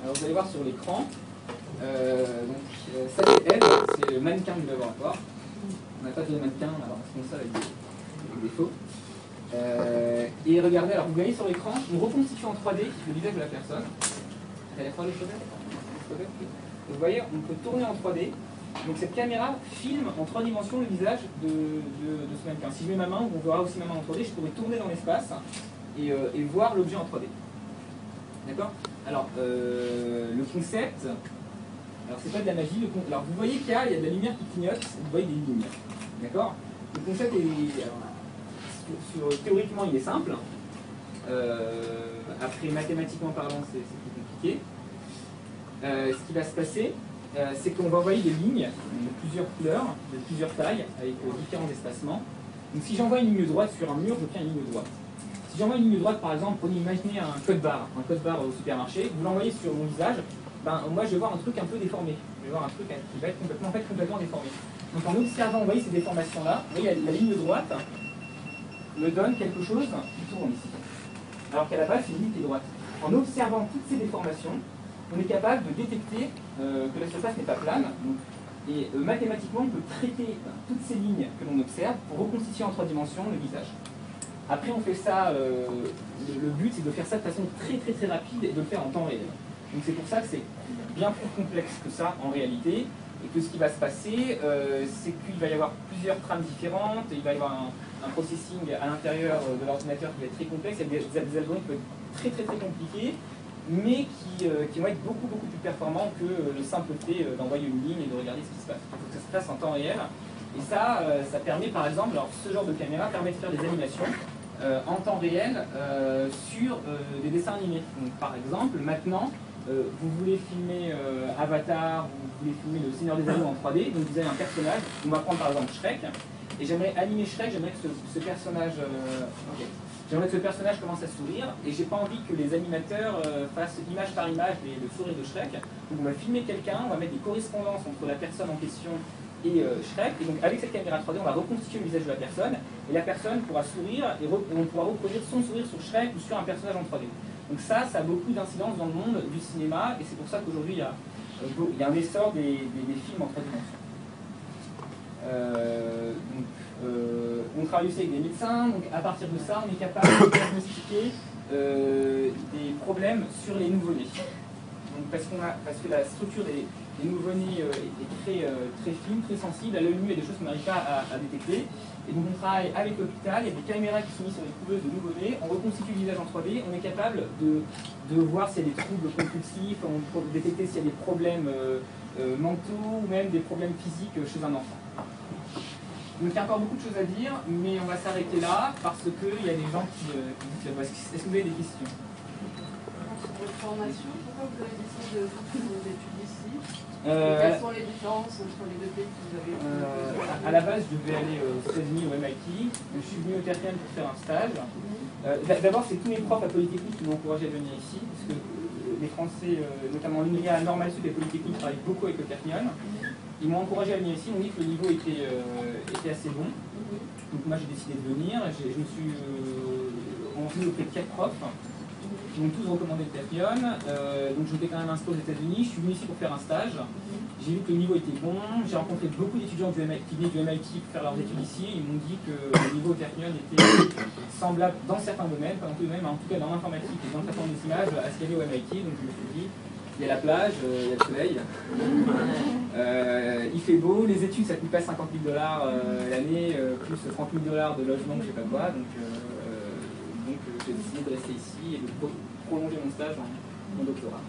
Alors vous allez voir sur l'écran, ça c'est Eve, c'est le mannequin du laboratoire. On n'a pas de mannequin, alors c'est comme ça avec des défauts. Et regardez, alors vous voyez sur l'écran, on reconstitue en 3D le visage de la personne. Vous allez voir les choses. Vous voyez, on peut tourner en 3D. Donc cette caméra filme en 3 dimensions le visage de ce mannequin. Si je mets ma main, on verra aussi ma main en 3D, je pourrais tourner dans l'espace et voir l'objet en 3D. D'accord? Alors, le concept, alors c'est pas de la magie, alors vous voyez qu'il y a de la lumière qui clignote, vous voyez des lignes. D'accord? Le concept est, alors, théoriquement il est simple, après mathématiquement parlant c'est plus compliqué. Ce qui va se passer, c'est qu'on va envoyer des lignes de plusieurs couleurs, de plusieurs tailles, avec différents espacements. Donc si j'envoie une ligne droite sur un mur, j'obtiens une ligne droite. Si j'envoie une ligne droite, par exemple, prenez imaginez un code barre au supermarché, vous l'envoyez sur mon visage, ben, moi je vais voir un truc un peu déformé. Je vais voir un truc qui va être complètement déformé. Donc en observant, vous voyez ces déformations-là, vous voyez la ligne droite me donne quelque chose qui tourne ici. Alors qu'à la base, c'est une ligne qui est droite. En observant toutes ces déformations, on est capable de détecter que la surface n'est pas plane. Et mathématiquement, on peut traiter toutes ces lignes que l'on observe pour reconstituer en 3 dimensions le visage. Après, on fait ça, le but c'est de faire ça de façon très rapide et de le faire en temps réel. Donc c'est pour ça que c'est bien plus complexe que ça en réalité. Et que ce qui va se passer, c'est qu'il va y avoir plusieurs trames différentes, il va y avoir un processing à l'intérieur de l'ordinateur qui va être très complexe, il y a des algorithmes qui peuvent être très compliqués, mais qui vont être beaucoup plus performants que le simple fait d'envoyer une ligne et de regarder ce qui se passe. Il faut que ça se passe en temps réel. Et ça permet par exemple, alors ce genre de caméra permet de faire des animations en temps réel sur des dessins animés. Donc, par exemple, maintenant, vous voulez filmer Avatar, vous voulez filmer Le Seigneur des Anneaux en 3D, donc vous avez un personnage, on va prendre par exemple Shrek, et j'aimerais animer Shrek, j'aimerais que ce personnage... J'aimerais que ce personnage commence à sourire et j'ai pas envie que les animateurs fassent image par image le sourire de Shrek. Donc on va filmer quelqu'un, on va mettre des correspondances entre la personne en question et Shrek. Et donc avec cette caméra 3D, on va reconstituer le visage de la personne et la personne pourra sourire et on pourra reproduire son sourire sur Shrek ou sur un personnage en 3D. Donc ça a beaucoup d'incidence dans le monde du cinéma et c'est pour ça qu'aujourd'hui il y a un essor des films en 3 dimensions. On travaille aussi avec des médecins, donc à partir de ça, on est capable de diagnostiquer des problèmes sur les nouveau-nés. Parce que la structure des nouveau-nés est très fine, très sensible, à l'œil nu, il y a des choses qu'on n'arrive pas à détecter. Et donc on travaille avec l'hôpital, il y a des caméras qui sont mises sur les couveuses de nouveau-nés, on reconstitue le visage en 3D, on est capable de voir s'il y a des troubles compulsifs, on peut détecter s'il y a des problèmes mentaux ou même des problèmes physiques chez un enfant. Donc il y a encore beaucoup de choses à dire, mais on va s'arrêter là parce qu'il y a des gens qui disent est-ce que vous avez des questions? Sur votre formation, pourquoi vous avez décidé de faire vos études ici? Quelles sont les différences entre les deux pays que vous avez à la base, je devais aller aux États-Unis, au MIT. Je suis venu au Tertium pour faire un stage. D'abord, c'est tous mes profs à Polytechnique qui m'ont encouragé à venir ici, parce que les Français, notamment l'UNIA, Normal Sud et Polytechnique, travaillent beaucoup avec le Tertium. Ils m'ont encouragé à venir ici, ils m'ont dit que le niveau était assez bon. Donc moi j'ai décidé de venir, je me suis renseigné auprès de 4 profs qui m'ont tous recommandé le Tertium. Donc je m'étais quand même inscrit aux États-Unis, je suis venu ici pour faire un stage. J'ai vu que le niveau était bon, j'ai rencontré beaucoup d'étudiants qui venaient du MIT pour faire leurs études ici. Ils m'ont dit que le niveau au Tertium était semblable dans certains domaines, pas dans tous les domaines, mais en tout cas dans l'informatique et dans le traitement des images à ce qu'il y avait au MIT. Donc je me suis dit, il y a la plage, il y a le soleil, il fait beau, les études ça coûte pas 50 000 $ l'année, plus 30 000 $ de logement, je sais pas quoi, donc j'ai décidé de rester ici et de prolonger mon stage en doctorat.